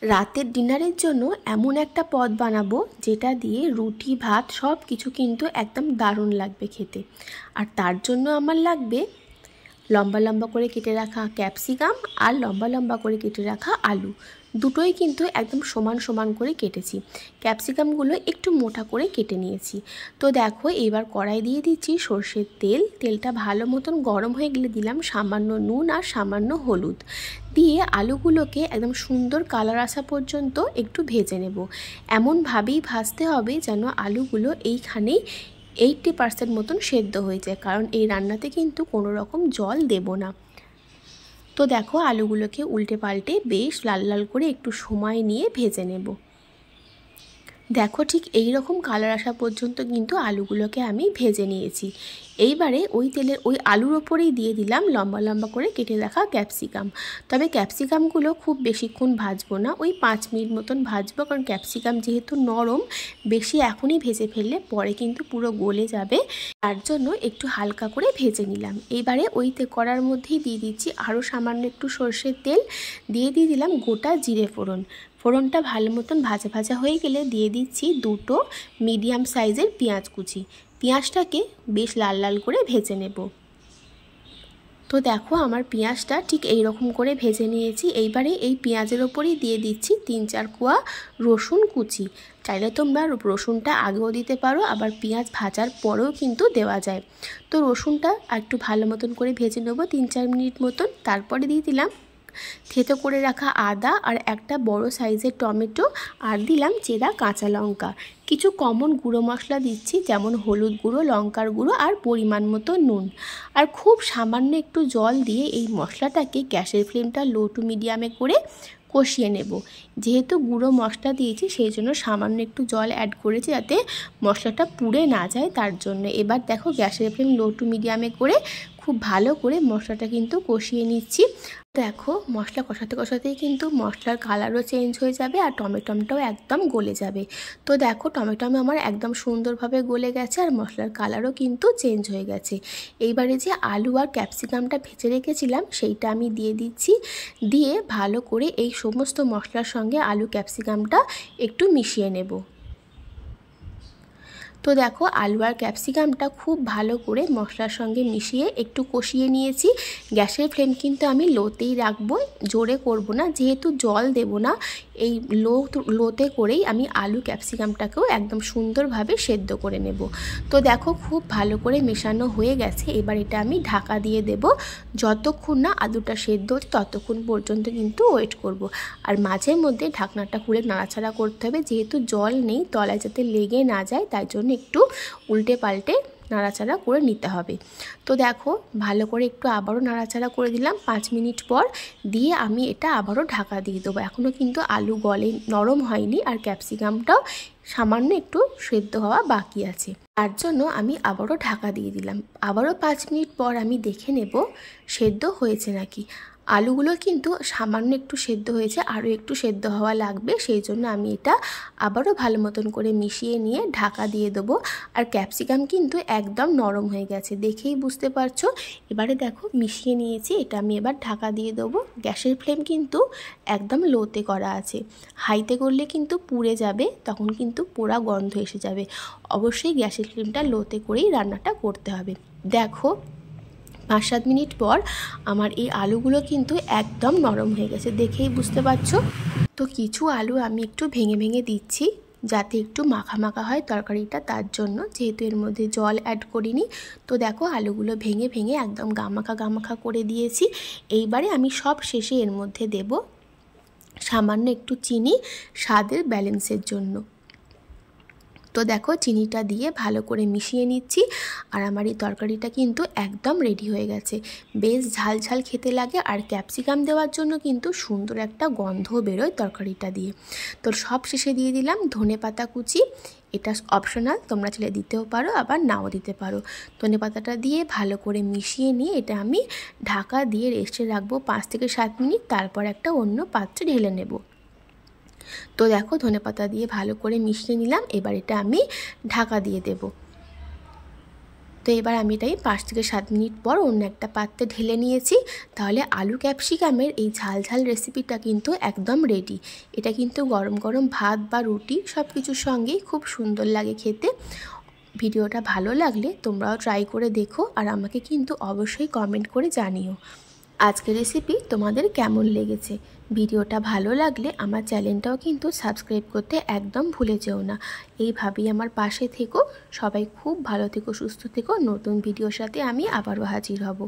রাতের ডিনারের জন্য এমন একটা পদ বানাবো যেটা দিয়ে রুটি ভাত সব কিছু কিন্তু একদম দারুণ লাগবে খেতে। আর তার জন্য আমার লাগবে লম্বা লম্বা করে কেটে রাখা ক্যাপসিকাম আর লম্বা লম্বা করে কেটে রাখা আলু। দুটোই কিন্তু একদম সমান সমান করে কেটেছি। ক্যাপসিকামগুলো একটু মোটা করে কেটে নিয়েছি। তো দেখো এবার কড়াই দিয়ে দিচ্ছি সর্ষের তেল। তেলটা ভালো মতন গরম হয়ে গেলে দিলাম সামান্য নুন আর সামান্য হলুদ দিয়ে আলুগুলোকে একদম সুন্দর কালার আসা পর্যন্ত একটু ভেজে নেব। এমনভাবেই ভাজতে হবে যেন আলুগুলো এইখানেই 80% মতন সেদ্ধ হয়ে যায়, কারণ এই রান্নাতে কিন্তু কোনো রকম জল দেব না। তো দেখো আলুগুলোকে উল্টে পাল্টে বেশ লাল লাল করে একটু সময় নিয়ে ভেজে নেব। দেখো ঠিক এই রকম কালার আসা পর্যন্ত কিন্তু আলুগুলোকে আমি ভেজে নিয়েছি। এইবারে ওই তেলের ওই আলুর ওপরেই দিয়ে দিলাম লম্বা লম্বা করে কেটে রাখা ক্যাপসিকাম। তবে ক্যাপসিকামগুলো খুব বেশিক্ষণ ভাজবো না, ওই 5 মিনিট মতন ভাজবো, কারণ ক্যাপসিকাম যেহেতু নরম বেশি এখনই ভেজে ফেললে পরে কিন্তু পুরো গলে যাবে, তার জন্য একটু হালকা করে ভেজে নিলাম। এইবারে ওই কড়ার মধ্যেই দিয়ে দিচ্ছি আরও সামান্য একটু সর্ষের তেল, দিয়ে দিলাম গোটা জিরে ফোড়ন। ফোড়নটা ভালো মতন ভাজা ভাজা হয়ে গেলে দিয়ে দিচ্ছি দুটো মিডিয়াম সাইজের পেঁয়াজ কুচি। পেঁয়াজটাকে বেশ লাল লাল করে ভেজে নেব। তো দেখো আমার পেঁয়াজটা ঠিক এই রকম করে ভেজে নিয়েছি। এইবারে এই পেঁয়াজের ওপরেই দিয়ে দিচ্ছি 3-4 কোয়া রসুন কুচি। চাইলে তোমরা রসুনটা আগেও দিতে পারো, আবার পেঁয়াজ ভাজার পরেও কিন্তু দেওয়া যায়। তো রসুনটা একটু ভালো মতন করে ভেজে নেবো 3-4 মিনিট মতন। তারপরে দিয়ে দিলাম থেতো করে রাখা আদা আর একটা বড় সাইজের টমেটো, আর দিলাম চেরা কাঁচা লঙ্কা। কিছু কমন গুঁড়ো মশলা দিচ্ছি, যেমন হলুদ গুঁড়ো, লঙ্কার গুঁড়ো আর পরিমাণ মতো নুন। আর খুব সামান্য একটু জল দিয়ে এই মশলাটাকে গ্যাসের ফ্লেমটা লো টু মিডিয়ামে করে কষিয়ে নেব। যেহেতু গুঁড়ো মশলা দিয়েছি সেই জন্য সামান্য একটু জল অ্যাড করেছি যাতে মশলাটা পুড়ে না যায়, তার জন্য। এবার দেখো গ্যাসের ফ্লেম লো টু মিডিয়ামে করে খুব ভালো করে মশলাটা কিন্তু কষিয়ে নিচ্ছি। দেখো মশলা কষাতে কষাতেই কিন্তু মশলার কালারও চেঞ্জ হয়ে যাবে আর টমেটোটাও একদম গলে যাবে। তো দেখো টমেটো আমার একদম সুন্দরভাবে গলে গেছে আর মশলার কালারও কিন্তু চেঞ্জ হয়ে গেছে। এইবারে যে আলু আর ক্যাপসিকামটা ভেজে রেখেছিলাম সেইটা আমি দিয়ে দিচ্ছি। দিয়ে ভালো করে এই সমস্ত মশলার সঙ্গে আলু ক্যাপসিকামটা একটু মিশিয়ে নেব। তো দেখো আলু আর ক্যাপসিকামটা খুব ভালো করে মশলার সঙ্গে মিশিয়ে একটু কষিয়ে নিয়েছি। গ্যাসের ফ্লেম কিন্তু আমি লোতেই রাখবো, জোরে করব না, যেহেতু জল দেব না। এই লোতে করেই আমি আলু ক্যাপসিকামটাকেও একদম সুন্দরভাবে সেদ্ধ করে নেব। তো দেখো খুব ভালো করে মেশানো হয়ে গেছে। এবার এটা আমি ঢাকা দিয়ে দেব। যতক্ষণ না আলুটা সেদ্ধ হচ্ছে ততক্ষণ পর্যন্ত কিন্তু ওয়েট করব। আর মাঝে মধ্যে ঢাকনাটা খুলে নাড়াচাড়া করতে হবে, যেহেতু জল নেই তলায় যাতে লেগে না যায়, তাই জন্য একটু উল্টে পাল্টে নাড়াচাড়া করে নিতে হবে। তো দেখো ভালো করে একটু আবারও নাড়াচাড়া করে দিলাম 5 মিনিট পর, দিয়ে আমি এটা আবারও ঢাকা দিয়ে দেবো। এখনও কিন্তু আলু গলে নরম হয়নি আর ক্যাপসিকামটাও সামান্য একটু সেদ্ধ হওয়া বাকি আছে, তার জন্য আমি আবারও ঢাকা দিয়ে দিলাম। আবারও 5 মিনিট পর আমি দেখে নেব সেদ্ধ হয়েছে নাকি। আলুগুলো কিন্তু সামান্য একটু সেদ্ধ হয়েছে, আরও একটু সেদ্ধ হওয়া লাগবে, সেই জন্য আমি এটা আবারও ভালো মতন করে মিশিয়ে নিয়ে ঢাকা দিয়ে দেবো। আর ক্যাপসিকাম কিন্তু একদম নরম হয়ে গেছে, দেখেই বুঝতে পারছো। এবারে দেখো মিশিয়ে নিয়েছি, এটা আমি এবার ঢাকা দিয়ে দেবো। গ্যাসের ফ্লেম কিন্তু একদম লোতে করা আছে, হাইতে করলে কিন্তু পুড়ে যাবে, তখন কিন্তু পোড়া গন্ধ এসে যাবে। অবশ্যই গ্যাসের ফ্লেমটা লোতে করেই রান্নাটা করতে হবে। দেখো 5-7 মিনিট পর আমার এই আলুগুলো কিন্তু একদম নরম হয়ে গেছে, দেখেই বুঝতে পারছো। তো কিছু আলু আমি একটু ভেঙে ভেঙে দিচ্ছি যাতে একটু মাখা মাখা হয় তরকারিটা, তার জন্য, যেহেতু এর মধ্যে জল অ্যাড করিনি। তো দেখো আলুগুলো ভেঙে ভেঙে একদম গামাখা গামাখা করে দিয়েছি। এইবারে আমি সব শেষে এর মধ্যে দেব সামান্য একটু চিনি স্বাদের ব্যালেন্সের জন্য। তো দেখো চিনিটা দিয়ে ভালো করে মিশিয়ে নিচ্ছি। আর আমার এই তরকারিটা কিন্তু একদম রেডি হয়ে গেছে। বেশ ঝাল ঝাল খেতে লাগে, আর ক্যাপসিকাম দেওয়ার জন্য কিন্তু সুন্দর একটা গন্ধ বেরোয় তরকারিটা দিয়ে। তো সব শেষে দিয়ে দিলাম ধনেপাতা কুচি। এটা অপশনাল, তোমরা চাইলে দিতেও পারো আবার নাও দিতে পারো। ধনেপাতাটা দিয়ে ভালো করে মিশিয়ে নিয়ে এটা আমি ঢাকা দিয়ে রেস্টে রাখবো 5 থেকে 7 মিনিট, তারপর একটা অন্য পাত্রে ঢেলে নেব। তো দেখো ধনেপাতা দিয়ে ভালো করে মিশিয়ে নিলাম, এবার এটা আমি ঢাকা দিয়ে দেব। তো তো এবার আমি এটাই 5 থেকে 7 মিনিট পর অন্য একটা পাত্রে ঢেলে নিয়েছি। তাহলে আলু ক্যাপসিকামের এই ঝাল ঝাল রেসিপিটা কিন্তু একদম রেডি। এটা কিন্তু গরম গরম ভাত বা রুটি সব কিছুর সঙ্গেই খুব সুন্দর লাগে খেতে। ভিডিওটা ভালো লাগলে তোমরাও ট্রাই করে দেখো আর আমাকে কিন্তু অবশ্যই কমেন্ট করে জানিও আজকের রেসিপি তোমাদের কেমন লেগেছে। ভিডিওটা ভালো লাগলে আমার চ্যানেলটাও কিন্তু সাবস্ক্রাইব করতে একদম ভুলে যেও না। এইভাবেই আমার পাশে থেকো। সবাই খুব ভালো থেকো, সুস্থ থেকো। নতুন ভিডিওর সাথে আমি আবারও হাজির হব।